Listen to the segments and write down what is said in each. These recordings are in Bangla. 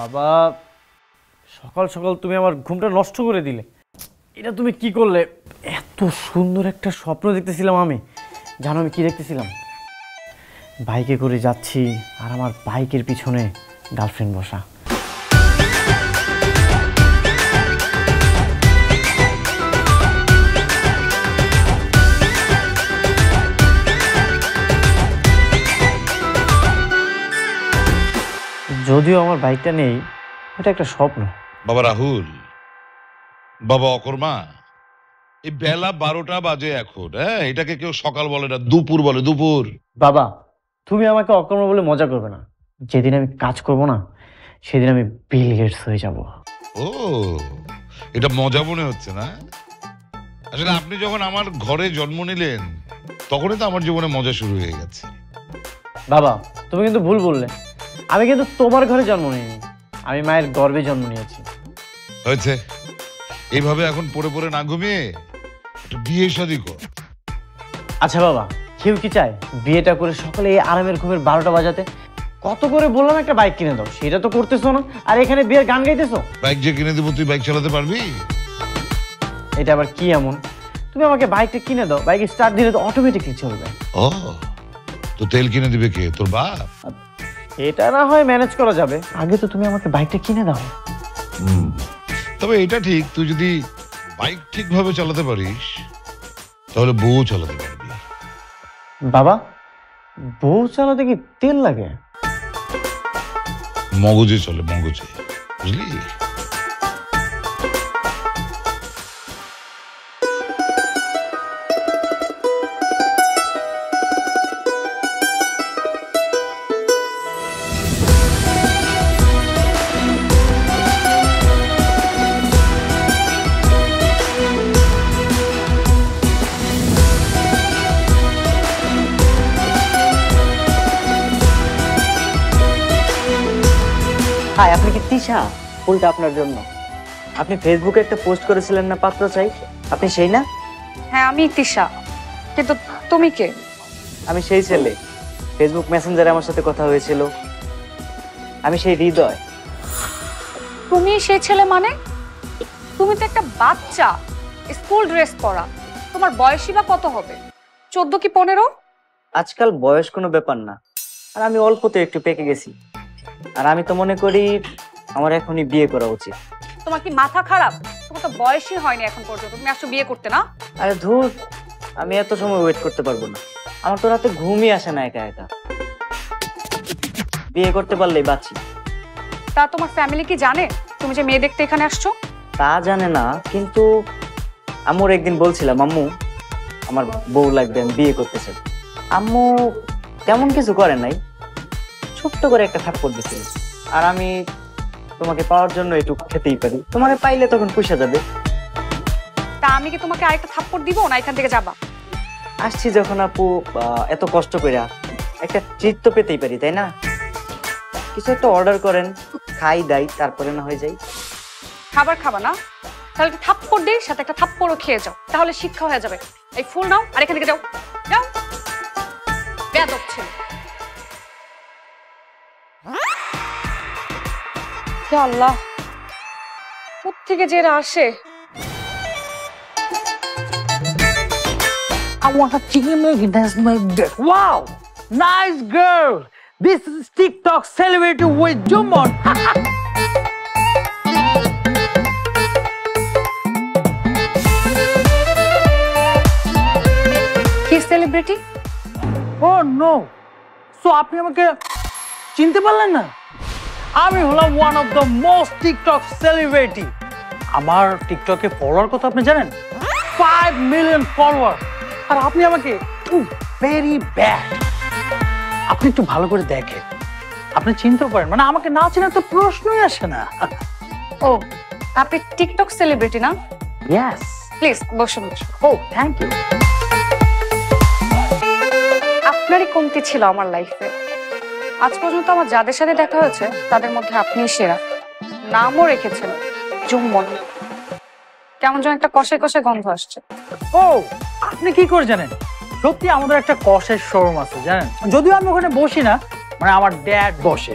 বাবা, সকাল সকাল তুমি আমার ঘুমটা নষ্ট করে দিলে। এটা তুমি কি করলে? এত সুন্দর একটা স্বপ্ন দেখতেছিলাম আমি। জানো আমি কি দেখতেছিলাম? বাইকে করে যাচ্ছি আর আমার বাইকের পিছনে গার্লফ্রেন্ড বসা। যদিও আমার বাইকটা নেই, এটা একটা স্বপ্ন। বাবা রাহুল, বাবা অকর্মা, এই বেলা 12টা বাজে এখন। হ্যাঁ, এটাকে কেউ সকাল বলে না, দুপুর বলে। দুপুর। বাবা, তুমি আমাকে অকর্ম বলে মজা করবে না। যেদিন আমি কাজ করব না, সেদিন আমি বিল গেটস হয়ে যাব। ও, এটা মজা মনে হচ্ছে না? আসলে আপনি যখন আমার ঘরে জন্ম নিলেন, তখনই তো আমার জীবনে মজা শুরু হয়ে গেছে। বাবা, তুমি কিন্তু ভুল বললে। আমি কিন্তু তোমার ঘরে জন্ম নিইনি, আমি মায়ের গর্ভে জন্ম নিয়েছি। হয়েছে, এইভাবে এখন পড়ে পড়ে না ঘুমিয়ে একটু বিয়ে শাদী কর। আচ্ছা বাবা, কেউ কি চায় বিয়েটা করে সকালে এই আরামের ঘুমের 12টা বাজাতে? কত করে বললাম একটা বাইক কিনে দাও, সেটা তো করতেছো না, আর এখানে বিয়ের গান গাইতেছো। বাইক যে কিনে দেবো, তুই বাইক চালাতে পারবি? এটা আবার কি এমন? তুমি আমাকে বাইকটা কিনে দাও, বাইকে স্টার্ট দিলে তো অটোমেটিকলি চলবে। ও, তো তেল কিনে দিবে কে? তোর বাপ? এটা না হয় ম্যানেজ করা যাবে, আগে তো তুমি আমাকে বাইকটা কিনে দাও। তবে এটা ঠিক, তুই যদি বাইক ঠিকভাবে চালাতে পারিস, তাহলে বউ চালাতে পারবি। বাবা, বউ চালাতে কি তেল লাগে? মগজে চলে, মগজে, বুঝলি? হাই, আপনি কি তিশা? ফুলটা আপনার জন্য। আপনি ফেসবুকে একটা পোস্ট করেছিলেন না, পাত্র চাই? আপনি সেই না? হ্যাঁ, আমি তিশা। কিন্তু তুমি কে? আমি সেই ছেলে, ফেসবুক মেসেঞ্জারে আমার সাথে কথা হয়েছিল। আমি সেই হৃদয়। তুমি সেই ছেলে মানে? তুমি তো একটা বাচ্চা, স্কুল ড্রেস পরা। তোমার বয়সই বা কত হবে? 14 কি 15? আজকাল বয়স কোনো ব্যাপার না, আর আমি অল্পতে একটু পেকে গেছি। আর আমি তো মনে করি আমার এখনই বিয়ে করা উচিত। তোমার কি মাথা খারাপ? তোমার তো বয়সই হয়নি এখন পর্যন্ত, তুমি আসো বিয়ে করতে না? আরে ধুর, আমি এত সময় ওয়েট করতে পারবো না। আমার তো রাতে ঘুমই আসে না একা একা। বিয়ে করতে পারলেই বাঁচি। তা তোমার ফ্যামিলি কি জানে তুমি যে মেয়ে দেখতে এখানে আসছো? তা জানে না, কিন্তু আম্মুর একদিন বলছিলাম, আম্মু আমার বউ লাগবে, আমি বিয়ে করতে চাই। আম্মু তেমন কিছু করে নাই, ছোট্ট করে একটা থাপ্পড় দিছিল। আর আমি তোমাকে পাওয়ার জন্য একটু খেতেই পারি, তোমাকে পাইলে তখন পুষা যাবে। তা আমি কি তোমাকে আরেকটা থাপ্পড় দিব না এখান থেকে যাবা? আসছি যখন আপু, এত কষ্ট করে একটা ট্রিট তো পেতেই পারি, তাই না? কিছু একটা অর্ডার করেন, খাই দাই, তারপরে না হয়ে যাই। খাবার খাবা না? তাহলে একটা থাপ্পড় দিই, সাথে একটা থাপ্পড়ও খেয়ে যাও, তাহলে শিক্ষা হয়ে যাবে। এই ফুল নাও আর এখান থেকে যাও, যাও। বেয়াদব ছেলে। হে আল্লাহ, কোত্থেকে যে এরা আসে। I want a chicken nugget. That's my dick. Wow, nice girl. This is TikTok celebrity with Jumon. কি সেলিব্রিটি? Oh no. So আপনি আমাকে চিনতে পারলেন না? আমি হলাম one of the most TikTok celebrity. আমার টিকটকে ফলোয়ার কত আপনি জানেন? 5 million ফলোয়ার। আর আপনি আমাকে ভেরি ব্যাড। আপনি একটু ভালো করে দেখেন, আপনি চিনতে পারেন, মানে আমাকে না চেনা তো প্রশ্নই আসে না। ও, আপনি টিকটক সেলিব্রিটি না? ইয়েস। প্লিজ বসুন। ও থ্যাংক ইউ। আপনারই কমতি ছিল আমার লাইফে। আজ পর্যন্ত আমার যাদের সাথে দেখা হয়েছে তাদের মধ্যে আপনিই সেরা। নামও রেখেছেন জুম্মন। কেমন যেন একটা কষে কষে গন্ধ আসছে। ও, আপনি কি করে জানেন? সত্যি আমাদের একটা কষের শোরুম আছে জানেন, যদিও আমি ওখানে বসি না, মানে আমার ড্যাড বসে।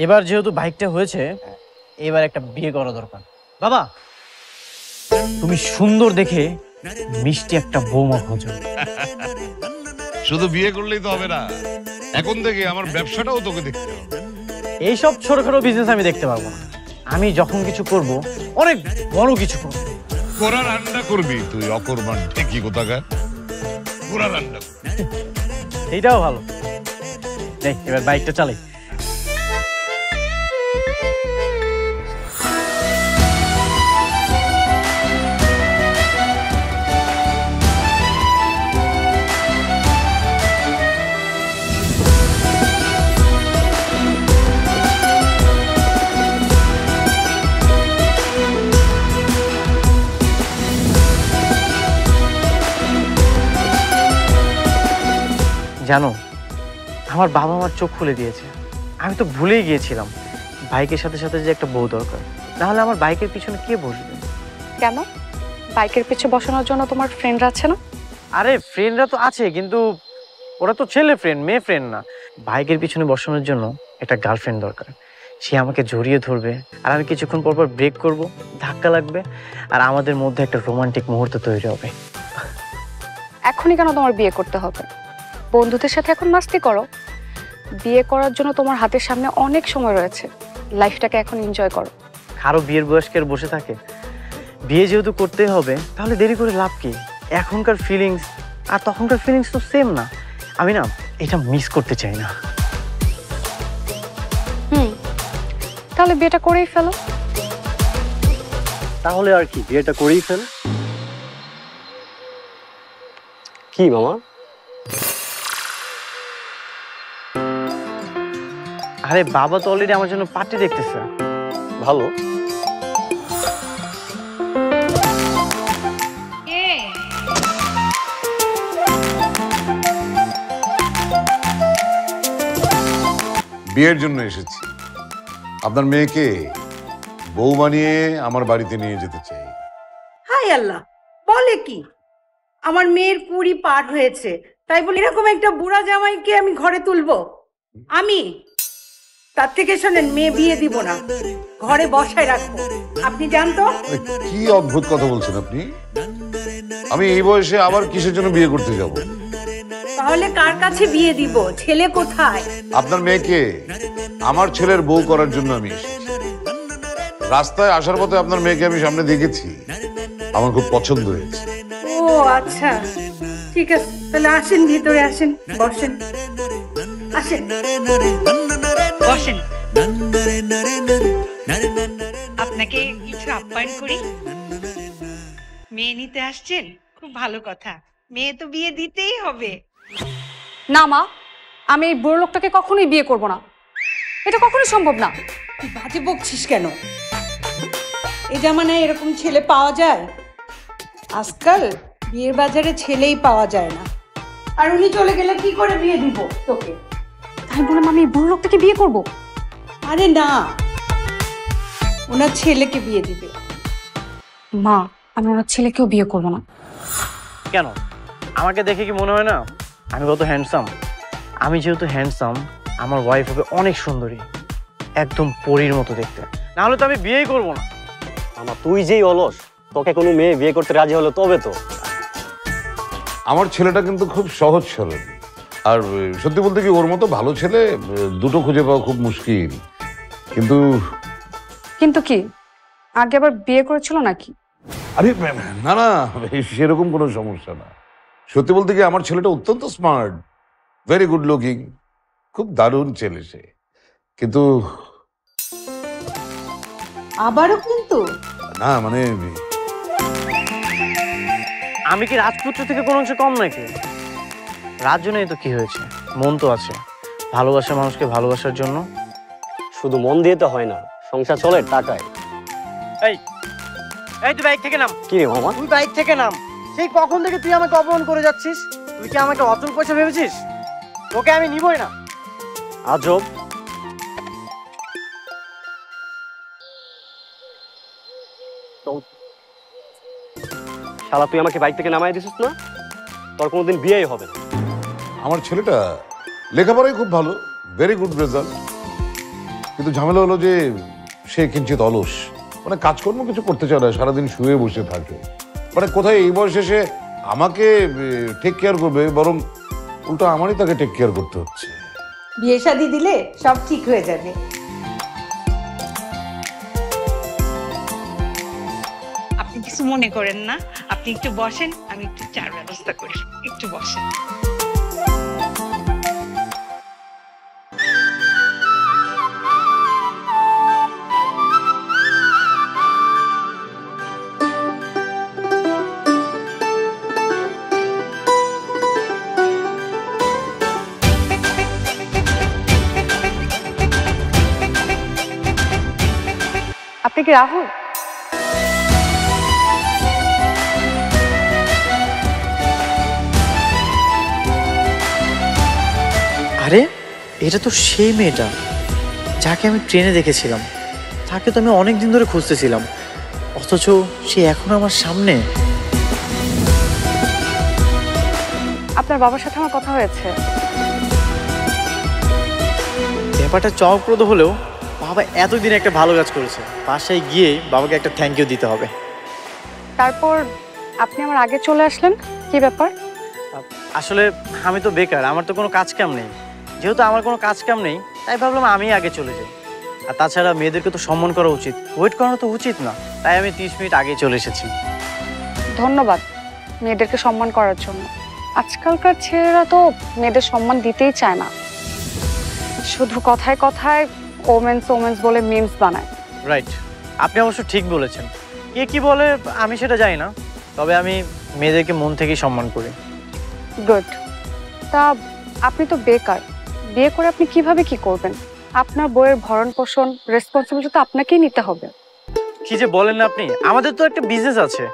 এবার যেহেতু বাইকটা হয়েছে, এবার একটা বিয়ে করা দরকার। বাবা, তুমি সুন্দর দেখে মিষ্টি একটা বৌমা খোঁজো। শুধু বিয়ে করলেই তো হবে না, এখন থেকে আমার ব্যবসাটাও তোকে দেখতে হবে। এইসব ছোটখাটো বিজনেস আমি দেখতে পারবো না। আমি যখন কিছু করব, অনেক বড় কিছু করব। কোরা রান্না করবি তুই, অকর্মান ঠিকই কোথাকার। কোরা রান্না করবি। এইটাও ভালো। এই, এবার বাইকটা চালাই। জানো, আমার বাবা আমার চোখ খুলে দিয়েছে। আমি তো ভুলেই গিয়েছিলাম বাইকের সাথে সাথে যে একটা বউ দরকার, নাহলে আমার বাইকের পিছনে কে বসবে? কেন? বাইকের পিছু বসানোর জন্য তোমার ফ্রেন্ডরা আছে না? আরে ফ্রেন্ডরা তো আছে, কিন্তু ওরা তো ছেলে ফ্রেন্ড, মেয়ে ফ্রেন্ড না। বাইকের পিছনে বসানোর জন্য একটা গার্লফ্রেন্ড দরকার। সে আমাকে জড়িয়ে ধরবে, আর আমি কিছুক্ষণ পর পর ব্রেক করব, ধাক্কা লাগবে, আর আমাদের মধ্যে একটা রোমান্টিক মুহূর্ত তৈরি হবে। এখনই কেন তোমার বিয়ে করতে হবে? বন্ধুদের সাথে এখন মাস্তি করো। বিয়ে করার জন্য তোমার হাতের সামনে অনেক সময় রয়েছে। লাইফটাকে এখন এনজয় করো। কারো বিয়ের বয়স্কের বসে থাকে? বিয়ে যেহেতু করতে হবে, তাহলে দেরি করে লাভ কি? এখনকার ফিলিংস আর তখনকার ফিলিংস তো সেম না। আমি না এটা মিস করতে চাই না। তাহলে বিয়েটা করেই ফেলো। তাহলে আর কি, বিয়েটা করেই ফেল। কি মামা? আরে বাবা তো অলরেডি আমার জন্য পার্টি দেখতেছে। ভালো। বিয়ের জন্য এসেছি। আপনার মেয়েকে বউ বানিয়ে আমার বাড়িতে নিয়ে যেতে চাই। হাই আল্লাহ, বলে কি? আমার মেয়ের 20 পার হয়েছে, তাই বলে এরকম একটা বুড়া জামাইকে আমি ঘরে তুলবো? আমি তার থেকে শোনেন, মেয়ে বিয়ে দিব না, ঘরে বসায় রাখবো। আপনি জানতো? আরে, কি অদ্ভুত কথা বলছেন আপনি? আমি এই বয়সে আবার কিসের জন্য বিয়ে করতে যাব? তাহলে কার কাছে বিয়ে দিব? ছেলে কোথায়? আপনার মেয়েকে আমার ছেলের বউ করার জন্য আমি এসেছি। রাস্তায় আসার পথে আপনার মেয়েকে আমি সামনে দেখেছি, আমার খুব পছন্দ হয়েছে। ও আচ্ছা, ঠিক আছে, তাহলে আসেন, ভিতরে আসেন, বসেন, আসেন বসেন। আপনাকে কিছু আপ্যায়ন করি। মেয়ে নিতে আসছেন, খুব ভালো কথা। মেয়ে তো বিয়ে দিতেই হবে। না মা, আমি এই বুড়ো লোকটাকে কখনোই বিয়ে করব না। এটা কখনোই সম্ভব না। তুই বাজে বকছিস কেন? এ জামানায় এরকম ছেলে পাওয়া যায়? আজকাল বিয়ের বাজারে ছেলেই পাওয়া যায় না। আর উনি চলে গেলে কি করে বিয়ে দিব তোকে? তাই বললাম আমি এই বুড়ো লোকটাকে বিয়ে করব? আরে না, ওনার ছেলেকে বিয়ে দিবে। মা, আমি ওনার ছেলেকেও বিয়ে করব না। কেন? আমাকে দেখে কি মনে হয় না আমি কত হ্যান্ডসাম? আমি যেহেতু হ্যান্ডসাম, আমার ওয়াইফ হবে অনেক সুন্দরী, একদম পরীর মতো দেখতে। না হলে তো আমি বিয়েই করবো না। মামা তুই যেই অলস, তোকে কোনো মেয়ে বিয়ে করতে রাজি হলো তবে তো। আমার ছেলেটা কিন্তু খুব সহজ সরল, আর সত্যি বলতে কি ওর মতো ভালো ছেলে দুটো খুঁজে পাওয়া খুব মুশকিল। কিন্তু কিন্তু কি, আগে আবার বিয়ে করেছিল নাকি? আরে না না, সেরকম কোনো সমস্যা না। সত্যি বলতে কি আমার ছেলেটা অত্যন্ত স্মার্ট, ভেরি গুড লুকিং, খুব দারুণ ছেলে সে। কিন্তু আবারও কিন্তু না মানে আমি কি রাজপুত্র থেকে কোনো অংশ কম নাকি? রাজ্য নেই তো কি হয়েছে, মন তো আছে। ভালোবাসার মানুষকে ভালোবাসার জন্য। শুধু মন দিয়ে তো হয় না, সংসার চলে টাকায়। এই এই তুই বাইক থেকে নাম। কি রে মামা? তুই বাইক থেকে নাম। সেই কখন থেকে তুই আমাকে অপমান করে যাচ্ছিস? তুই কি আমাকে অচল পয়সা ভেবেছিস? তোকে আমি নিবই না। আজব। শালা তুই আমাকে বাইক থেকে নামাই দিছিস না? তোর কোনোদিন বিয়েই হবে না। আমার ছেলেটা লেখাপড়ায় খুব ভালো, ভেরি গুড রেজাল্ট, কিন্তু ঝামেলা হলো যে সে কিঞ্চিত অলস, মানে কাজকর্ম কিছু করতে চায় না, সারাদিন শুয়ে বসে থাকে। মানে কোথায় এই বয়সে সে আমাকে টেক কেয়ার করবে, বরং উল্টো আমারই তাকে টেক কেয়ার করতে হচ্ছে। বিয়ে শাদী দিলে সব ঠিক হয়ে যাবে। আপনি কিছু মনে করেন না, আপনি একটু বসেন, আমি একটু চার ব্যবস্থা করি, একটু বসেন। আপনি কি রাহুল? আরে এটা তো সেই মেয়েটা যাকে আমি ট্রেনে দেখেছিলাম। তাকে তো আমি অনেক দিন ধরে খুঁজতেছিলাম, অথচ সে এখন আমার সামনে। আপনার বাবার সাথে আমার কথা হয়েছে। ব্যাপারটা চমকপ্রদ হলেও বাবা এতদিন একটা ভালো কাজ করেছে, বাসায় গিয়ে বাবাকে একটা থ্যাংক ইউ দিতে হবে। তারপর আপনি আমার আগে চলে আসলেন, কি ব্যাপার? আসলে আমি তো বেকার, আমার তো কোনো কাজ কাম নেই। যেহেতু আমার কোনো কাজ কাম নেই, তাই ভাবলাম আমি আগে চলে যাই। আর তাছাড়া মেয়েদেরকে তো সম্মান করা উচিত, ওয়েট করানো তো উচিত না। তাই আমি 30 মিনিট আগেই চলে এসেছি। ধন্যবাদ মেয়েদেরকে সম্মান করার জন্য। আজকালকার ছেলেরা তো মেয়েদের সম্মান দিতেই চায় না, শুধু কথায় কথায় ওমেন্স ওমেন্স বলে মিমস বানায়। রাইট, আপনি অবশ্য ঠিক বলেছেন। কে কি বলে আমি সেটা জানি না, তবে আমি মেয়েদেরকে মন থেকেই সম্মান করি। গুড। তা আপনি তো বেকার, বিয়ে করে আপনি কিভাবে কি করবেন? আপনার বইয়ের ভরণ পোষণ রেসপন্সিবিলিটি তো আপনাকেই নিতে হবে। কি যে বলেন না আপনি, আমাদের তো একটা বিজনেস আছে,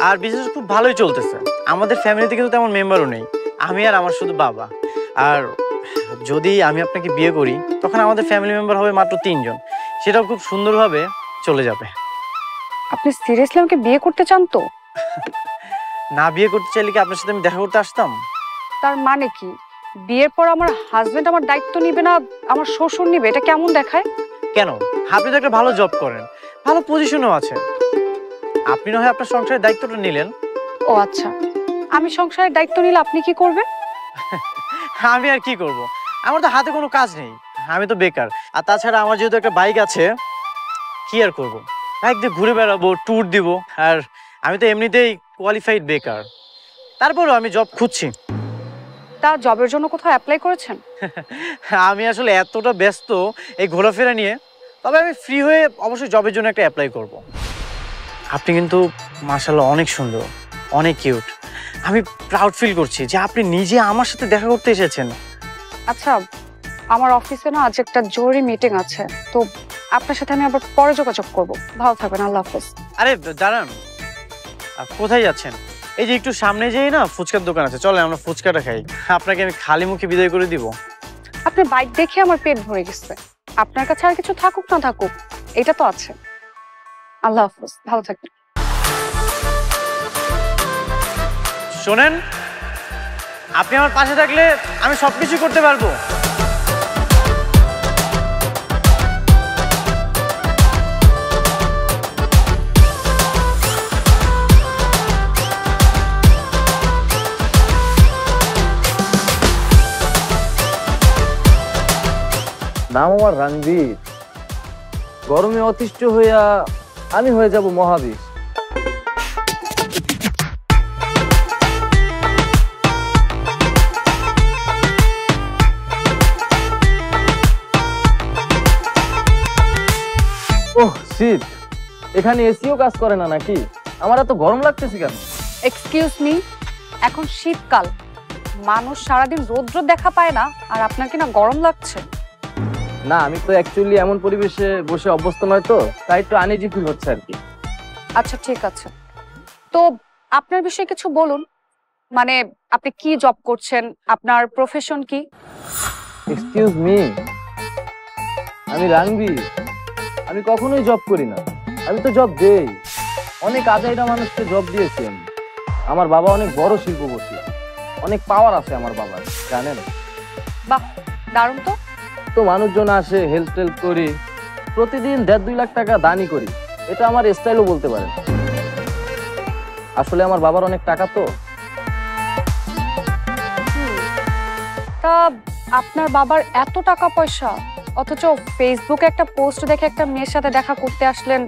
আর বিজনেস খুব ভালোই চলতেছে। আমাদের ফ্যামিলিতে কিন্তু তেমন মেম্বারও নেই, আমি আর আমার শুধু বাবা। আর যদি আমি আপনাকে বিয়ে করি তখন আমাদের ফ্যামিলি মেম্বার হবে মাত্র 3 জন, সেটাও খুব সুন্দরভাবে চলে যাবে। আপনি সিরিয়াসলি আমাকে বিয়ে করতে চান তো? না বিয়ে করতে চাইলে কি আপনার সাথে আমি দেখা করতে আসতাম? তার মানে কি বিয়ের পর আমার হাজবেন্ড আমার দায়িত্ব নিবে না, আমার শ্বশুর নিবে? এটা কেমন দেখায়? কেন, আপনি তো একটা ভালো জব করেন, ভালো পজিশনও আছে। আপনি না হয় আপনার সংসারের দায়িত্বটা নিলেন। ও আচ্ছা, আমি সংসারের দায়িত্ব নিলে আপনি কি করবেন? আমি আর কি করব, আমার তো হাতে কোনো কাজ নেই, আমি তো বেকার। আর তাছাড়া আমার যেহেতু একটা বাইক আছে, কি আর করব, বাইক দিয়ে ঘুরে বেড়াবো, ট্যুর দিব। আর আমি তো এমনিতেই কোয়ালিফাইড বেকার, তারপরেও আমি জব খুঁজছি। তা জবের জন্য কোথাও অ্যাপ্লাই করেছেন? আমি আসলে এতটা ব্যস্ত এই ঘোরাফেরা নিয়ে, তবে আমি ফ্রি হয়ে অবশ্যই জবের জন্য একটা অ্যাপ্লাই করব। আপনি কিন্তু মাশাআল্লাহ অনেক সুন্দর, অনেক কিউট। আমি প্রাউড ফিল করছি যে আপনি নিজে আমার সাথে দেখা করতে এসেছেন। আচ্ছা, আমার অফিসে না আজ একটা জরুরি মিটিং আছে, তো আপনার সাথে আমি আবার পরে যোগাযোগ করব। ভালো থাকবেন, আল্লাহ হাফেজ। আরে দাঁড়ান, কোথায় যাচ্ছেন? এই যে একটু সামনে যেই না ফুচকার দোকান আছে, চলে আমরা ফুচকাটা খাই। আপনাকে আমি খালি মুখে বিদায় করে দিব। আপনার বাইক দেখে আমার পেট ভরে গেছে। আপনার কাছে আর কিছু থাকুক না থাকুক, এটা তো আছে। আল্লাহ হাফেজ, ভালো থাকবেন। শোনেন, আপনি আমার পাশে থাকলে আমি সবকিছু করতে পারবো। নাম আমার রণবীর। গরমে অতিষ্ঠ হইয়া আমি হয়ে যাব মহাবীর। ওহ শীত, এখানে এসিও কাজ করে না নাকি? আমার এত গরম লাগতেছে কেন? এক্সকিউজ মি, এখন শীতকাল, মানুষ সারাদিন রৌদ্র দেখা পায় না, আর আপনার কিনা গরম লাগছে? না, আমি তো অ্যাকচুয়ালি এমন পরিবেশে বসে অভ্যস্ত নয়, তো তাই একটু আনইজি ফিল হচ্ছে আর কি। আচ্ছা ঠিক আছে, তো আপনার বিষয়ে কিছু বলুন। মানে আপনি কি জব করছেন, আপনার প্রফেশন কি? এক্সকিউজ মি, আমি রণবীর। আমি কখনোই জব করি না, আমি তো জব দেই। অনেক আজাইরা মানুষকে জব দিয়েছি আমি। আমার বাবা অনেক বড় শিল্পপতি, অনেক পাওয়ার আছে আমার বাবার, জানেন? বাহ, দারুণ তো। তো মানুষজন আসে, হেল্প টেল্প করি, প্রতিদিন 1.5-2 লাখ টাকা দানই করি, এটা আমার স্টাইলও বলতে পারেন। আসলে আমার বাবার অনেক টাকা তো। তা আপনার বাবার এত টাকা পয়সা, অথচ ফেসবুকে একটা পোস্ট দেখে একটা মেয়ের সাথে দেখা করতে আসলেন,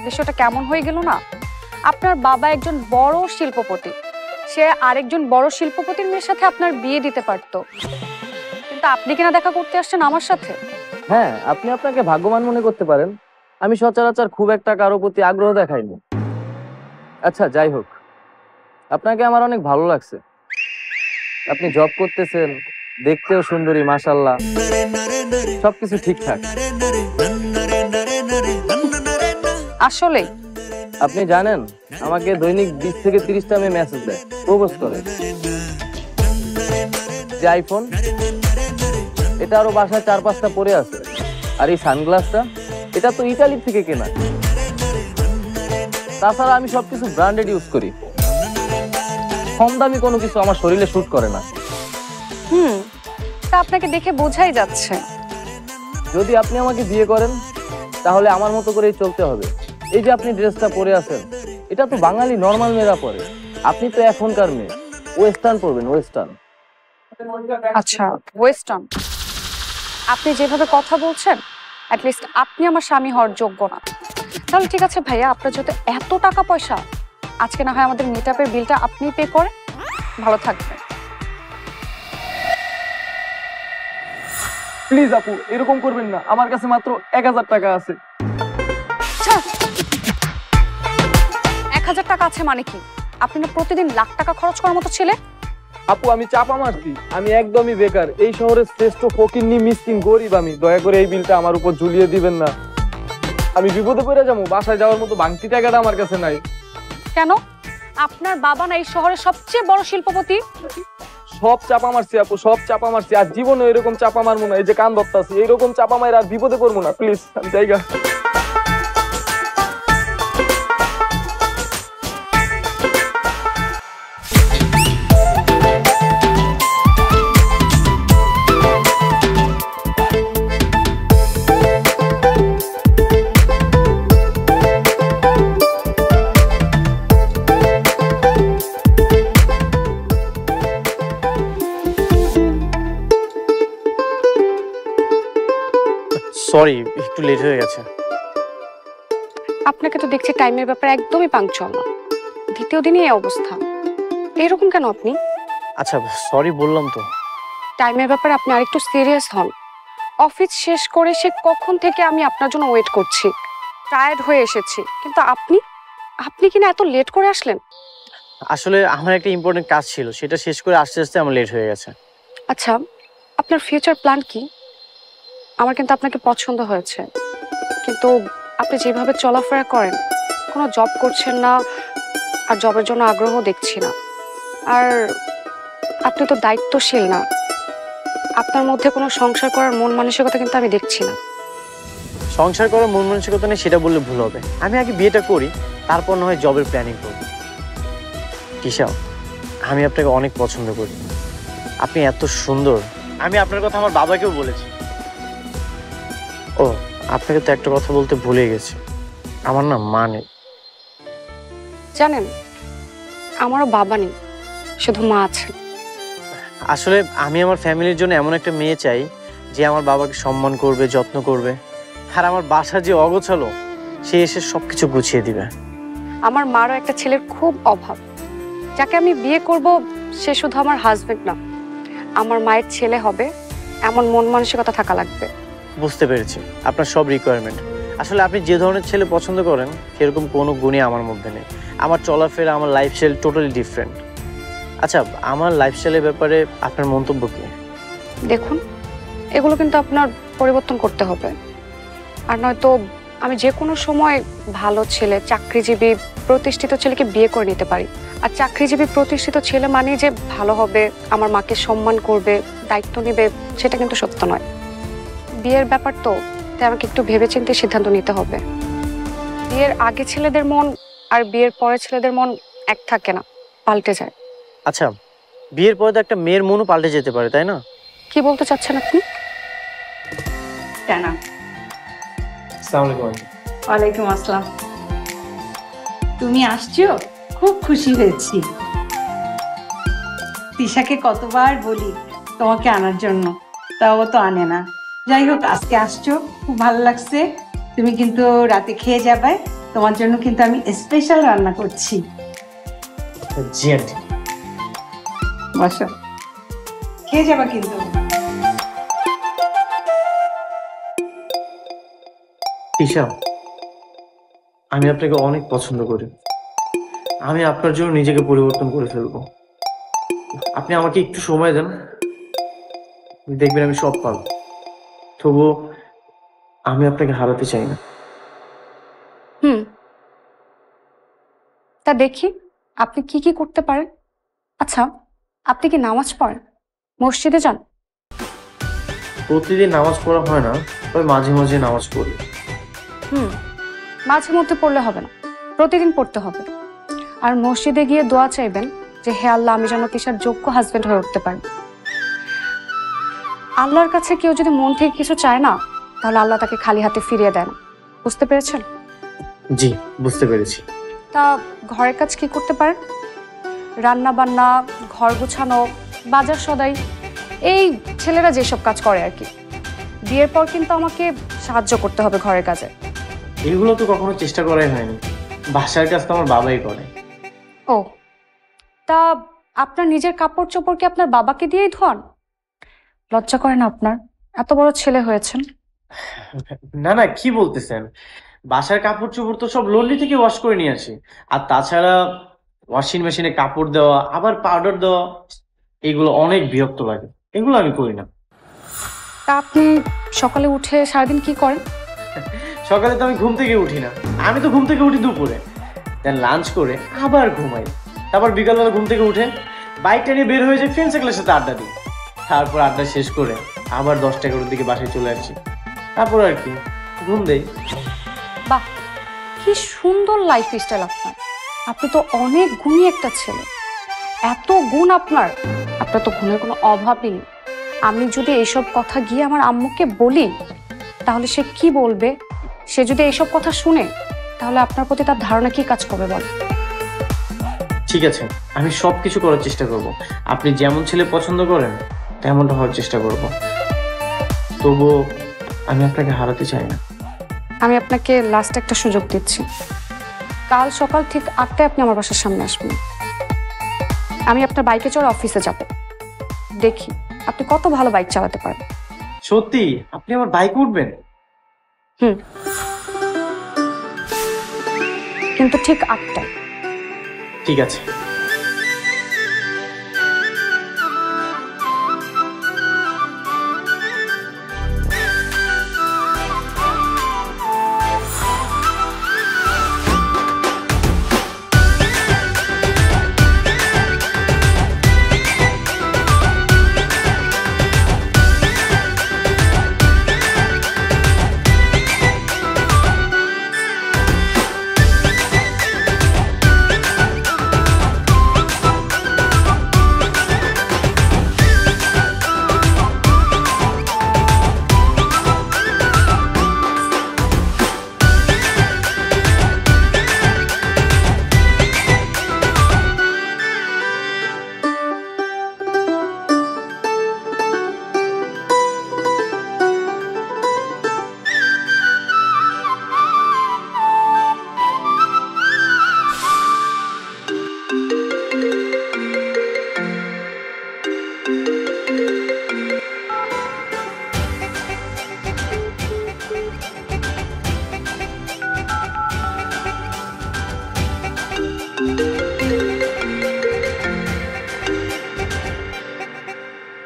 বিষয়টা কেমন হয়ে গেল না? আপনার বাবা একজন বড় শিল্পপতি, সে আরেকজন বড় শিল্পপতির মেয়ের সাথে আপনার বিয়ে দিতে পারতো, কিন্তু আপনি কিনা দেখা করতে আসছেন আমার সাথে। হ্যাঁ, আপনি আপনাকে ভাগ্যবান মনে করতে পারেন, আমি সচরাচর খুব একটা কারো প্রতি আগ্রহ দেখাইনি। আচ্ছা যাই হোক, আপনাকে আমার অনেক ভালো লাগছে। আপনি জব করতেছেন, দেখতেও সুন্দরী, মাশাআল্লাহ, সবকিছু ঠিকঠাক। আসলে আপনি জানেন, আমাকে দৈনিক 20 থেকে 30টা মেয়ে মেসেজ দেয়, প্রপোজ করে। যে আইফোন, এটা আরো বাসায় 4-5টা পরে আছে। আর এই সানগ্লাসটা, এটা তো ইতালি থেকে কেনা। তাছাড়া আমি সবকিছু ব্র্যান্ডেড ইউজ করি, কম দামি কোনো কিছু আমার শরীরে শুট করে না। তা আপনাকে দেখে বোঝাই যাচ্ছে। যদি আপনি আমাকে বিয়ে করেন, তাহলে আমার মতো করেই চলতে হবে। এই যে আপনি ড্রেসটা পরে আছেন, এটা তো বাঙালি নর্মাল মেয়েরা পরে, আপনি তো এখনকার মেয়ে, ওয়েস্টার্ন পরবেন, ওয়েস্টার্ন। আচ্ছা, ওয়েস্টার্ন। আপনি যেভাবে কথা বলছেন, অ্যাটলিস্ট আপনি আমার স্বামী হওয়ার যোগ্য না। তাহলে ঠিক আছে ভাইয়া, আপনার যত এত টাকা পয়সা, আজকে না হয় আমাদের মিটআপের বিলটা আপনিই পে করেন, ভালো থাকবেন। প্লিজ আপু, এরকম করবেন না, আমার কাছে মাত্র 1000 টাকা আছে। 1000 টাকা আছে মানে কি? আপনি না প্রতিদিন লাখ টাকা খরচ করার মতো ছেলে? আপু, আমি চাপা মারছি, আমি একদমই বেকার, এই শহরের শ্রেষ্ঠ ফকিন্নি মিসকিন গরিব আমি। দয়া করে এই বিলটা আমার উপর ঝুলিয়ে দিবেন না, আমি বিপদে পড়ে যাবো। বাসায় যাওয়ার মতো ভাঙতি টাকাটা আমার কাছে নাই। কেন? আপনার বাবা না এই শহরের সবচেয়ে বড় শিল্পপতি? সব চাপা মারছি আপু, সব চাপা মারছি, আর জীবনে এরকম চাপা মারবো না। এই যে কান ধরতাছি, এইরকম চাপা মার আর বিপদে পড়বো না, প্লিজ। আমি জায়গা সরি, একটু লেট হয়ে গেছে। আপনাকে তো দেখছি টাইমের ব্যাপারে একদমই পাংচুয়াল না, দ্বিতীয় দিনই এই অবস্থা। এরকম কেন আপনি? আচ্ছা সরি বললাম তো। টাইমের ব্যাপারে আপনি আরেকটু সিরিয়াস হন। অফিস শেষ করে সে কখন থেকে আমি আপনার জন্য ওয়েট করছি, টায়ার্ড হয়ে এসেছি, কিন্তু আপনি কিনা এত লেট করে আসলেন? আসলে আমার একটা ইম্পর্টেন্ট কাজ ছিল, সেটা শেষ করে আস্তে আস্তে আমার লেট হয়ে গেছে। আচ্ছা, আপনার ফিউচার প্ল্যান কি? আমার কিন্তু আপনাকে পছন্দ হয়েছে, কিন্তু আপনি যেভাবে চলাফেরা করেন, কোনো জব করছেন না, আর জবের জন্য আগ্রহ দেখছি না, আর আপনি তো দায়িত্বশীল না, আপনার মধ্যে কোনো সংসার করার মন মানসিকতা কিন্তু আমি দেখছি না। সংসার করার মন মানসিকতা নেই সেটা বললে ভুল হবে। আমি আগে বিয়েটা করি, তারপর না হয় জবের প্ল্যানিং করব। তিশা, আমি আপনাকে অনেক পছন্দ করি, আপনি এত সুন্দর। আমি আপনার কথা আমার বাবাকেও বলেছি। ও, আপনাকে তো একটা কথা বলতে ভুলে গেছি, আমার না মা নেই। জানেন, আমারও বাবা নেই, শুধু মা আছে। আসলে আমি আমার ফ্যামিলির জন্য এমন একটা মেয়ে চাই যে আমার বাবাকে সম্মান করবে, যত্ন করবে, আর আমার বাসা যে অগোছালো সে এসে সবকিছু গুছিয়ে দিবে। আমার মারও একটা ছেলের খুব অভাব, যাকে আমি বিয়ে করব সে শুধু আমার হাজবেন্ড না, আমার মায়ের ছেলে হবে এমন মন মানসিকতা থাকা লাগবে। বুঝতে পেরেছি আপনার সব রিকোয়ারমেন্ট। আসলে আপনি যে ধরনের ছেলে পছন্দ করেন সেরকম কোনো গুণই আমার মধ্যে নেই। আমার চলাফেরা, আমার লাইফস্টাইল টোটালি ডিফারেন্ট। আচ্ছা, আমার লাইফস্টাইলের ব্যাপারে আপনার মন্তব্য কি? দেখুন, এগুলো কিন্তু আপনার পরিবর্তন করতে হবে, আর নয়তো আমি যে কোনো সময় ভালো ছেলে, চাকরিজীবী, প্রতিষ্ঠিত ছেলেকে বিয়ে করে নিতে পারি। আর চাকরিজীবী প্রতিষ্ঠিত ছেলে মানে যে ভালো হবে, আমার মাকে সম্মান করবে, দায়িত্ব নেবে, সেটা কিন্তু সত্য নয়। বিয়ের ব্যাপার তো, তাই আমাকে একটু ভেবেচিন্তে সিদ্ধান্ত নিতে হবে। বিয়ের আগে ছেলেদের মন আর বিয়ের পরে ছেলেদের মন এক থাকে না, পাল্টে যায়। আচ্ছা, বিয়ের পরে তো একটা মেয়ের মনও পাল্টে যেতে পারে, তাই না? কি বলতে চাচ্ছেন আপনি? টানা আসসালামু আলাইকুম। ওয়ালাইকুম আসসালাম। তুমি আসছো, খুব খুশি হয়েছি। তিশাকে কতবার বলি তোমাকে আনার জন্য, তাও তো আনে না। যাই হোক, আজকে আসছো, খুব ভালো লাগছে। তুমি কিন্তু রাতে খেয়ে যাবে, তোমার জন্য কিন্তু আমি স্পেশাল রান্না করছি। জি আন্টি। বসো, খেয়ে যাবা কিন্তু। তিশা, আমি আপনাকে অনেক পছন্দ করি। আমি আপনার জন্য নিজেকে পরিবর্তন করে ফেলবো। আপনি আমাকে একটু সময় দেন, দেখবেন আমি সব পারবো। তবুও আমি আপনাকে হারাতে চাই না। তা দেখি আপনি কি কি করতে পারেন। আচ্ছা, আপনি কি নামাজ পড়েন, মসজিদে যান? প্রতিদিন নামাজ পড়া হয় না, তবে মাঝে মাঝে নামাজ পড়ি। মাঝে মধ্যে পড়লে হবে না, প্রতিদিন পড়তে হবে। আর মসজিদে গিয়ে দোয়া চাইবেন যে হে আল্লাহ, আমি যেন তিশার যোগ্য হাজবেন্ড হয়ে উঠতে পারি। আল্লাহর কাছে কেউ যদি মন থেকে কিছু চায় না, তাহলে আল্লাহ তাকে খালি হাতে ফিরিয়ে দেন। বুঝতে পেরেছেন? জি, বুঝতে পেরেছি। তা ঘরের কাজ কি করতে পারেন? রান্না বান্না, ঘর গোছানো, বাজার সদাই, এই ছেলেরা যেসব কাজ করে আর কি। বিয়ের পর কিন্তু আমাকে সাহায্য করতে হবে ঘরের কাজে। এগুলো তো কখনো চেষ্টা করাই হয়নি, বাসার কাজ তো আমার বাবাই করে। ও, তা আপনার নিজের কাপড় চোপড় কি আপনার বাবাকে দিয়েই ধোয়ান? লজ্জা করে না আপনার? এত বড় ছেলে হয়েছেন। না না, কি বলতেছেন? বাসার কাপড় চোপড় তো সব লন্ড্রি থেকে ওয়াশ করে নিয়ে আসি। আর তাছাড়া ওয়াশিং মেশিনে কাপড় দেওয়া, আবার পাউডার দেওয়া, এগুলো অনেক বিরক্ত লাগে, এগুলো আমি করি না। তা আপনি সকালে উঠে সারাদিন কি করেন? সকালে তো আমি ঘুম থেকে উঠি না, আমি তো ঘুম থেকে উঠি দুপুরে, দেন লাঞ্চ করে আবার ঘুমাই। তারপর বিকালবেলা ঘুম থেকে উঠে বাইকটা নিয়ে বের হয়ে যাই, ফ্রেন্ড সার্কেলের সাথে আড্ডা দিই। তারপর আড্ডা শেষ করে আবার 10-11টার দিকে বাসায় চলে আসছি। তারপর আর কি ঘুম দেই। বাহ, কি সুন্দর লাইফ স্টাইল আপনার। আপনি তো অনেক গুণী একটা ছেলে। এত গুণ আপনার তো গুণের কোনো অভাবই নেই। আমি যদি এইসব কথা গিয়ে আমার আম্মুকে বলি, তাহলে সে কি বলবে? সে যদি এইসব কথা শুনে, তাহলে আপনার প্রতি তার ধারণা কি কাজ করবে বল? ঠিক আছে, আমি সবকিছু করার চেষ্টা করব। আপনি যেমন ছেলে পছন্দ করেন তেমনটা হওয়ার চেষ্টা করব। তবুও আমি আপনাকে হারাতে চাই না। আমি আপনাকে লাস্ট একটা সুযোগ দিচ্ছি। কাল সকাল ঠিক 8টায় আপনি আমার বাসার সামনে আসবেন। আমি আপনার বাইকে চড়ে অফিসে যাব। দেখি আপনি কত ভালো বাইক চালাতে পারেন। সত্যি আপনি আমার বাইক উঠবেন? কিন্তু ঠিক 8টায়। ঠিক আছে।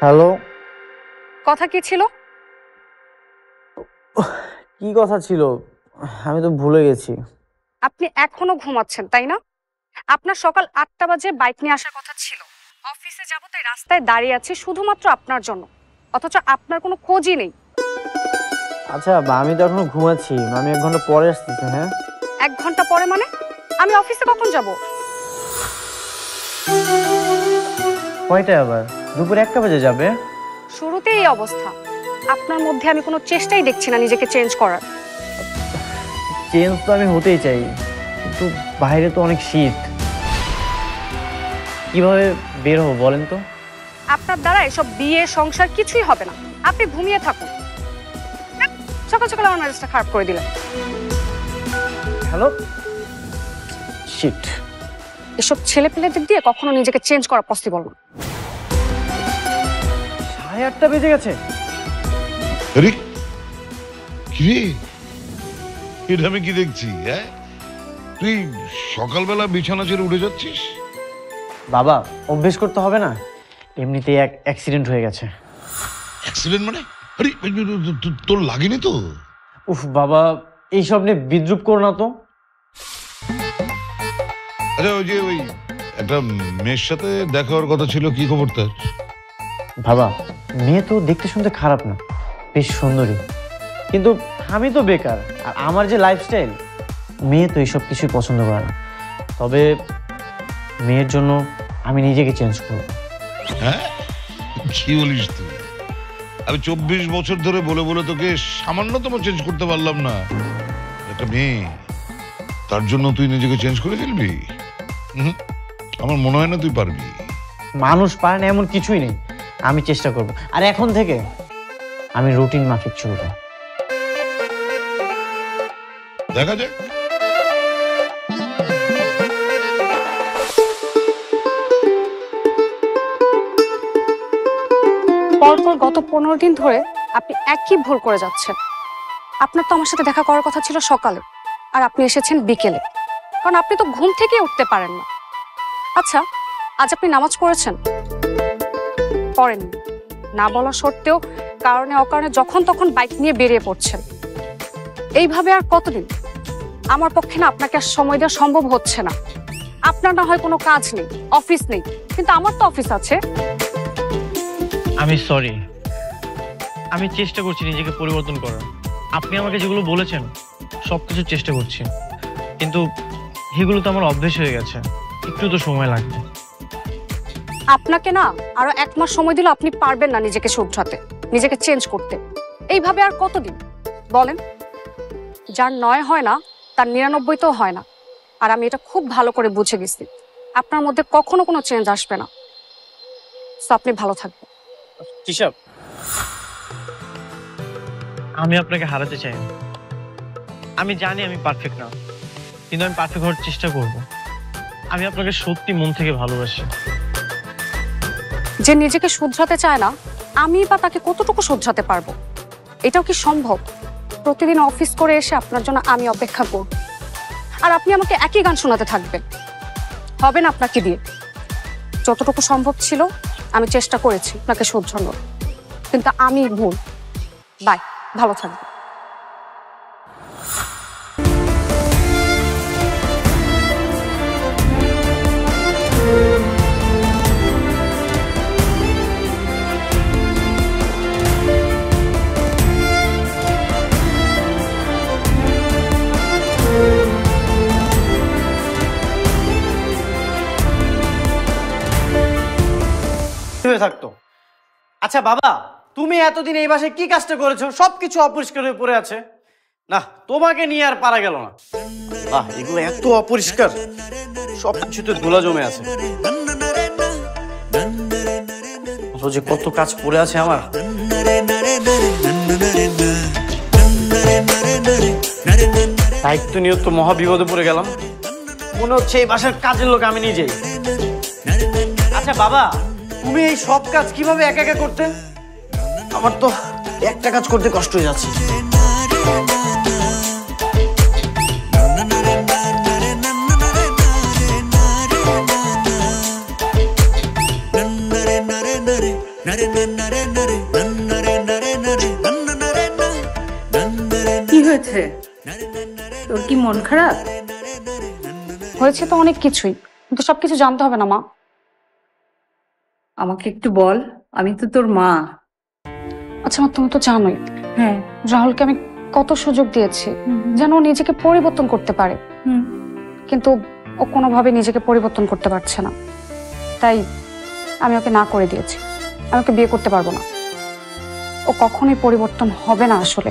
হ্যালো, কথা কি ছিল? কি কথা ছিল? আমি তো ভুলে গেছি। আপনি এখনো ঘুমাচ্ছেন তাই না? আপনার সকাল 8টা বাজে বাইক নিয়ে আসার কথা ছিল। অফিসে যাব তাই রাস্তায় দাঁড়িয়ে আছি শুধুমাত্র আপনার জন্য, অথচ আপনার কোনো খোঁজই নেই। আচ্ছা, আমি তো এখনো ঘুমাচ্ছি, আমি 1 ঘন্টা পরে আসতেছি। হ্যাঁ, 1 ঘন্টা পরে মানে? আমি অফিসে কখন যাব? কয়টা আবার? দুপুর 1টা বাজে যাবে। শুরুতেই এই অবস্থা। আপনার মধ্যে আমি কোনো চেষ্টাই দেখছি না নিজেকে চেঞ্জ করার। চেঞ্জ তো আমি হতেই চাই, কিন্তু বাইরে তো অনেক শীত, কিভাবে বের হবো বলেন তো? আপনার দ্বারা এসব বিয়ে সংসার কিছুই হবে না, আপনি ঘুমিয়ে থাকুন। সকাল সকাল আমার মেজাজটা খারাপ করে দিলেন। Hello, shit. এসব ছেলেপেলেদের দিয়ে কখনো নিজেকে চেঞ্জ করা পসিবল না। 8:30 বেজে গেছে। আরে কি রে, এটা আমি কি দেখছি? হ্যাঁ, তুই সকালবেলা বিছানা ছেড়ে উঠে যাচ্ছিস? বাবা, অভ্যেস করতে হবে না, এমনিতেই এক অ্যাক্সিডেন্ট হয়ে গেছে। অ্যাক্সিডেন্ট মানে? আরে তোর লাগেনি তো? উফ বাবা, এইসব নিয়ে বিদ্রুপ করো না তো। আচ্ছা, ওই একটা মেয়ের সাথে দেখা হওয়ার কথা ছিল, কি খবর তার? বাবা, মেয়ে তো দেখতে শুনতে খারাপ না, বেশ সুন্দরী, কিন্তু আমি তো বেকার, আর আমার যে লাইফস্টাইল, মেয়ে তো এইসব কিছুই পছন্দ করে না। তবে মেয়ের জন্য আমি নিজেকে চেঞ্জ করব। হ্যাঁ, কি বলিস তুই? আমি 24 বছর ধরে বলে বলে তোকে সামান্যতম চেঞ্জ করতে পারলাম না। একটা মেয়ে, তার জন্য তুই নিজেকে চেঞ্জ করে ফেলবি? আমার মনে হয় না তুই পারবি। মানুষ পারে না এমন কিছুই নেই, আমি চেষ্টা করব, আর এখন থেকে আমি রুটিন মাফিক চলবো। দেখা যাক। পরপর গত 15 দিন ধরে আপনি একই ভুল করে যাচ্ছেন। আপনার তো আমার সাথে দেখা করার কথা ছিল সকালে, আর আপনি এসেছেন বিকেলে, কারণ আপনি তো ঘুম থেকে উঠতে পারেন না। আচ্ছা, আজ আপনি নামাজ পড়েছেন? পড়েননি। না বলা সত্ত্বেও কারণে অকারণে যখন তখন বাইক নিয়ে বেরিয়ে পড়ছেন। এইভাবে আর কতদিন? আমার পক্ষে না আপনাকে আর সময় দেওয়া সম্ভব হচ্ছে না। আপনার না হয় কোনো কাজ নেই, অফিস নেই, কিন্তু আমার তো অফিস আছে। আমি সরি, আমি চেষ্টা করছি নিজেকে পরিবর্তন করার। আপনি আমাকে যেগুলো বলেছেন সবকিছু চেষ্টা করছি, কিন্তু এগুলো তো আমার অভ্যেস হয়ে গেছে, একটু তো সময় লাগবে। আপনাকে না আরো 1 মাস সময় দিলে আপনি পারবেন না নিজেকে শুধরাতে, নিজেকে চেঞ্জ করতে। এইভাবে আর কতদিন বলেন? যার 9 হয় না তার 99তেও হয় না, আর আমি এটা খুব ভালো করে বুঝে গেছি। আপনার মধ্যে কখনো কোনো চেঞ্জ আসবে না। তো আপনি ভালো থাকবেন। কিসব? আমি আপনাকে হারাতে চাই না। আমি জানি আমি পারফেক্ট না, কিন্তু আমি পারফেক্ট হওয়ার চেষ্টা করব। আমি আপনাকে সত্যি মন থেকে ভালোবাসি। যে নিজেকে শুধরাতে চায় না, আমি বা তাকে কতটুকু শুধরাতে পারবো? এটাও কি সম্ভব? প্রতিদিন অফিস করে এসে আপনার জন্য আমি অপেক্ষা করব, আর আপনি আমাকে একই গান শোনাতে থাকবেন? হবে না আপনাকে দিয়ে। যতটুকু সম্ভব ছিল আমি চেষ্টা করেছি আপনাকে শুধরানোর, কিন্তু আমি ভুল। বাই, ভালো থাকবেন। হয়ে থাকতো। আচ্ছা বাবা, তুমি এতদিন এই বাসায় কি কাজটা করেছো? সবকিছু অপরিষ্কার হয়ে পড়ে আছে। না, তোমাকে নিয়ে আর পারা গেল না। এগুলো এত অপরিষ্কার, সবকিছুতে ধুলা জমে আছে। যে কত কাজ পড়ে আছে আমার। দায়িত্ব নিয়ে তো মহা বিপদে পড়ে গেলাম। মনে হচ্ছে এই বাসার কাজের লোক আমি নিজেই। আচ্ছা বাবা, তুমি এই সব কাজ কিভাবে একা একা করতে? আমার তো একটা কাজ করতে কষ্ট হয়ে যাচ্ছে। কি হয়েছে? তোর কি মন খারাপ? হয়েছে তো অনেক কিছুই, কিন্তু সবকিছু জানতে হবে না মা। আমাকে একটু বল, আমি তো তোর মা। আচ্ছা মা, তুমি তো জানোই হ্যাঁ, রাহুলকে আমি কত সুযোগ দিয়েছি যেন ও নিজেকে পরিবর্তন করতে পারে, কিন্তু ও কোনোভাবে নিজেকে পরিবর্তন করতে পারছে না। তাই আমি ওকে না করে দিয়েছি। আমি ওকে বিয়ে করতে পারবো না। ও কখনোই পরিবর্তন হবে না আসলে।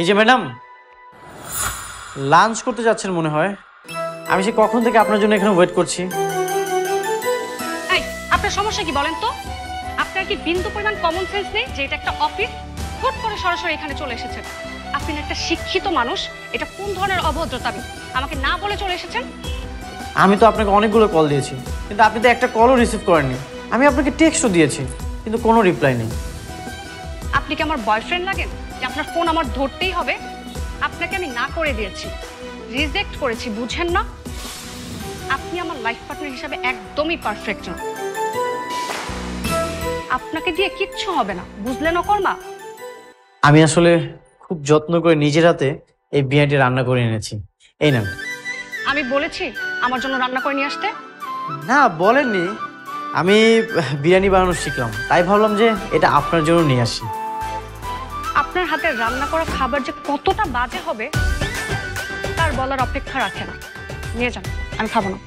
এই যে ম্যাডাম, লাঞ্চ করতে যাচ্ছেন মনে হয়। আমি সে কখন থেকে আপনার জন্য এখানে ওয়েট করছি। এই, আপনার সমস্যা কি বলেন তো? আপনার কি বিন্দু পরিমাণ কমন সেন্স নেই যে এটা একটা অফিস? হুট করে সরাসরি এখানে চলে এসেছেন। আপনি একটা শিক্ষিত মানুষ, এটা কোন ধরনের অভদ্রতা? আমাকে না বলে চলে এসেছেন। আমি তো আপনাকে অনেকগুলো কল দিয়েছি, কিন্তু আপনি তো একটা কলও রিসিভ করেননি। আমি আপনাকে টেক্সটও দিয়েছি, কিন্তু কোনো রিপ্লাই নেই। আপনি কি আমার বয়ফ্রেন্ড লাগেন যে আপনার ফোন আমার ধরতেই হবে? আপনাকে আমি না করে দিয়েছি, রিজেক্ট করেছি, বুঝেন না? আপনি আমার লাইফ পার্টনার হিসাবে একদমই পারফেক্ট না। আপনাকে দিয়ে কিচ্ছু হবে না, বুঝলেন অকর্মা? আমি আসলে খুব যত্ন করে নিজের হাতে এই বিরিয়ানিটি রান্না করে এনেছি। এই নেন। আমি বলেছি আমার জন্য রান্না করে নিয়ে আসতে? না, বলেননি। আমি বিরিয়ানি বানানো শিখলাম, তাই ভাবলাম যে এটা আপনার জন্য নিয়ে আসি। আপনার হাতের রান্না করা খাবার যে কতটা বাজে হবে তার বলার অপেক্ষা রাখে না। নিয়ে যান, আমি খাবো না।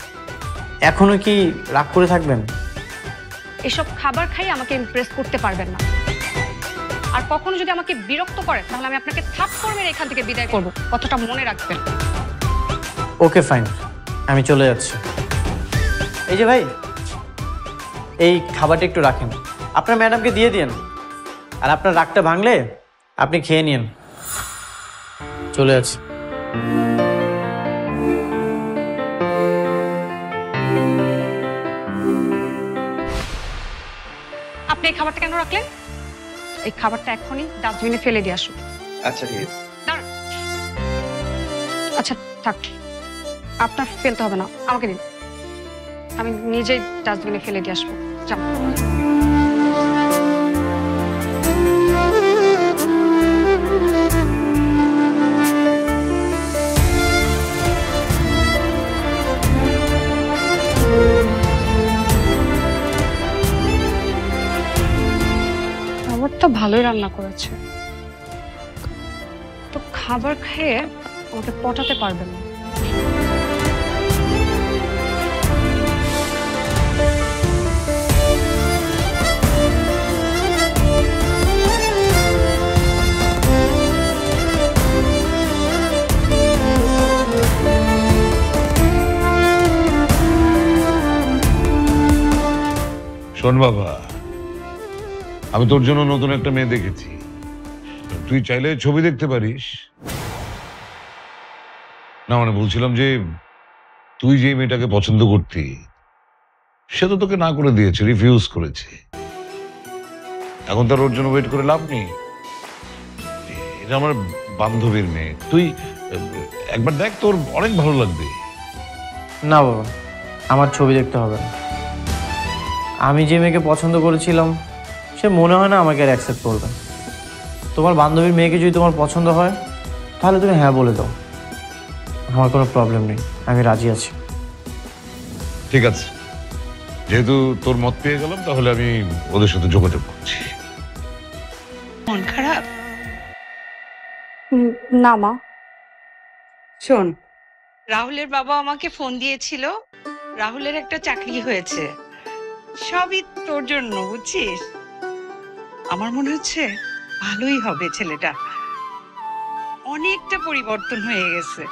এখনো কি রাগ করে থাকবেন? এসব খাবার খাই আমাকে ইমপ্রেস করতে পারবেন না। আর কখনো যদি আমাকে বিরক্ত করেন তাহলে আমি আপনাকে থাপ্পড় মেরে এখান থেকে বিদায় করব, কতটা মনে রাখবেন। ওকে ফাইন, আমি চলে যাচ্ছি। এই যে ভাই, এই খাবারটা একটু রাখেন, আপনার ম্যাডামকে দিয়ে দিন। আর আপনার রাগটা ভাঙলে আপনি খেয়ে নিন। চলে যাচ্ছি। আপনি এই খাবারটা কেন রাখলেন? এই খাবারটা এখনই ডাস্টবিনে ফেলে দিয়ে আসুন। আচ্ছা ঠিক আছে। দাঁড়ান। আচ্ছা থাক, আপনার ফেলতে হবে না, আমাকে দিন। আমি নিজেই ডাস্টবিনে ফেলে দিয়ে আসবো। যান। খাবারটা ভালোই রান্না করেছে, তো খাবার খেয়ে আমাকে পটাতে পারবেন না। শোন বাবা, আমি তোর জন্য নতুন একটা মেয়ে দেখেছি, তুই চাইলে ছবি দেখতে পারিস। না মানে বলছিলাম যে তুই যে মেয়েটাকে পছন্দ করতি সে তো তোকে না করে দিয়েছে, রিফিউজ করেছে। এখন তার ওর জন্য ওয়েট করে লাভ নেই। এটা আমার বান্ধবীর মেয়ে, তুই একবার দেখ, তোর অনেক ভালো লাগবে। না বাবা, আমার ছবি দেখতে হবে না। আমি যে মেয়েকে পছন্দ করেছিলাম সে মনে হয় না আমাকে আর অ্যাকসেপ্ট করবে। তোমার বান্ধবীর মেয়েকে যদি তোমার পছন্দ হয় তাহলে তুমি হ্যাঁ বলে দাও, আমার কোনো প্রবলেম নেই, আমি রাজি আছি। ঠিক আছে, যেহেতু তোর মত পেয়ে গেলাম তাহলে আমি ওদের সাথে যোগাযোগ করছি। মন খারাপ? না মা। শোন, রাহুলের বাবা আমাকে ফোন দিয়েছিল, রাহুলের একটা চাকরি হয়েছে, সবই তোর জন্য, বুঝছিস? আমার মনে হচ্ছে ভালোই হবে ছেলেটা, অনেকটা পরিবর্তন হয়ে গেছে।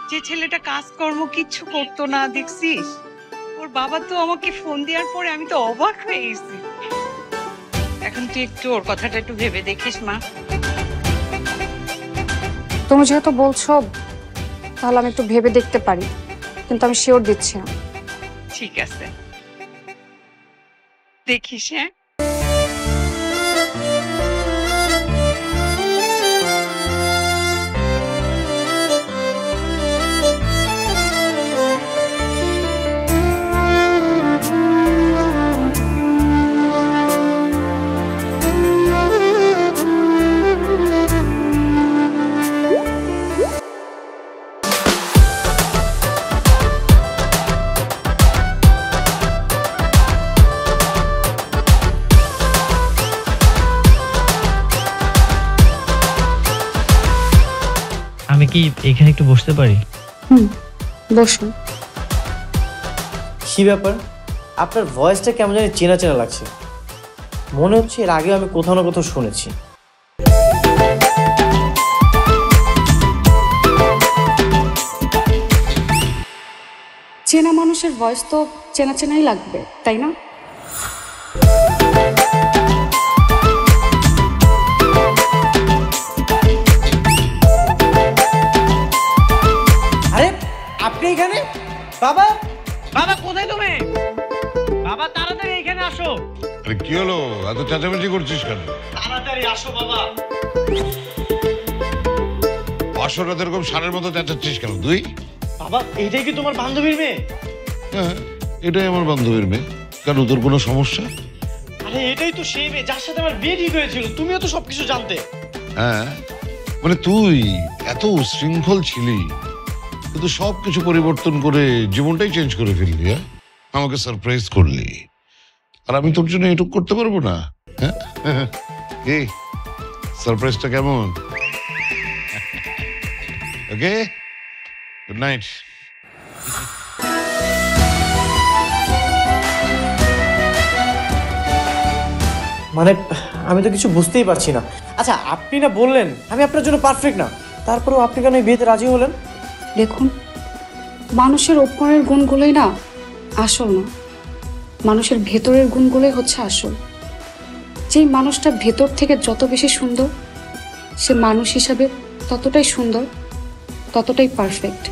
যে ছেলেটা কাজকর্ম কিচ্ছু করতো না, দেখছিস? ওর বাবা তো আমাকে ফোন দেওয়ার পরে আমি তো অবাক হয়ে গেছি। এখন তুই একটু ওর কথাটা একটু ভেবে দেখিস মা। তুমি যেহেতু বলছো তাহলে আমি একটু ভেবে দেখতে পারি, কিন্তু আমি শিওর দিচ্ছি না। ঠিক আছে, দেখিস। হ্যাঁ, আমি কি এখানে একটু বসতে পারি? বসুন। কি ব্যাপার, আপনার ভয়েসটা কেমন জানি চেনা চেনা লাগছে, মনে হচ্ছে এর আগে আমি কোথাও না কোথাও শুনেছি। মানুষের ভয়েস তো চেনা চেনাই লাগবে, তাই না? আরে আপনি এখানে? বাবা, বাবা কোথায় তুমি? বাবা তাড়াতাড়ি এখানে আসো। আরে কি হলো, এত চেঁচামেচি করছিস কেন? তাড়াতাড়ি আসো বাবা। আসর রাত এরকম সারের মতো চেঁচাচ্ছিস কেন তুই? বাবা এইটাই কি তোমার বান্ধবীর মেয়ে? হ্যাঁ, এটাই আমার বান্ধবীর মেয়ে। কেন, তোর কোনো সমস্যা? আরে এটাই তো সেই মেয়ে যার সাথে আমার বিয়ে ঠিক হয়েছিল, তুমিও তো সবকিছু জানতে। হ্যাঁ, মানে তুই এত উশৃঙ্খল ছিলি, কিন্তু সবকিছু পরিবর্তন করে জীবনটাই চেঞ্জ করে ফেললি। হ্যাঁ, আমাকে সারপ্রাইজ করলি, আর আমি তোর জন্য এটুক করতে পারবো না? হ্যাঁ, এই সারপ্রাইজটা কেমন? ওকে, গুড নাইট। মানে আমি তো কিছু বুঝতেই পারছি না। আচ্ছা আপনি না বললেন আমি আপনার জন্য পারফেক্ট না, তারপরেও আপনি কেন এই বিয়েতে রাজি হলেন? দেখুন, মানুষের ওপরের গুণগুলোই না আসল না, মানুষের ভেতরের গুণগুলোই হচ্ছে আসল। যেই মানুষটা ভেতর থেকে যত বেশি সুন্দর, সে মানুষ হিসাবে ততটাই সুন্দর, ততটাই পারফেক্ট,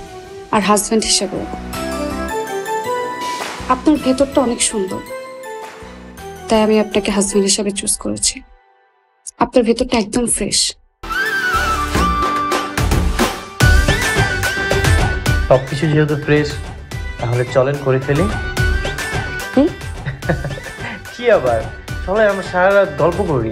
আর হাজব্যান্ড হিসাবেও। আপনার ভেতরটা অনেক সুন্দর, তাই আমি আপনাকে হাজব্যান্ড হিসাবে চুজ করেছি। আপনার ভেতরটা একদম ফ্রেশ। সবকিছু যেহেতু ফ্রেশ, তাহলে চলেন করে ফেলি। কি আবার, চলে আমরা সারা রাত গল্প করি।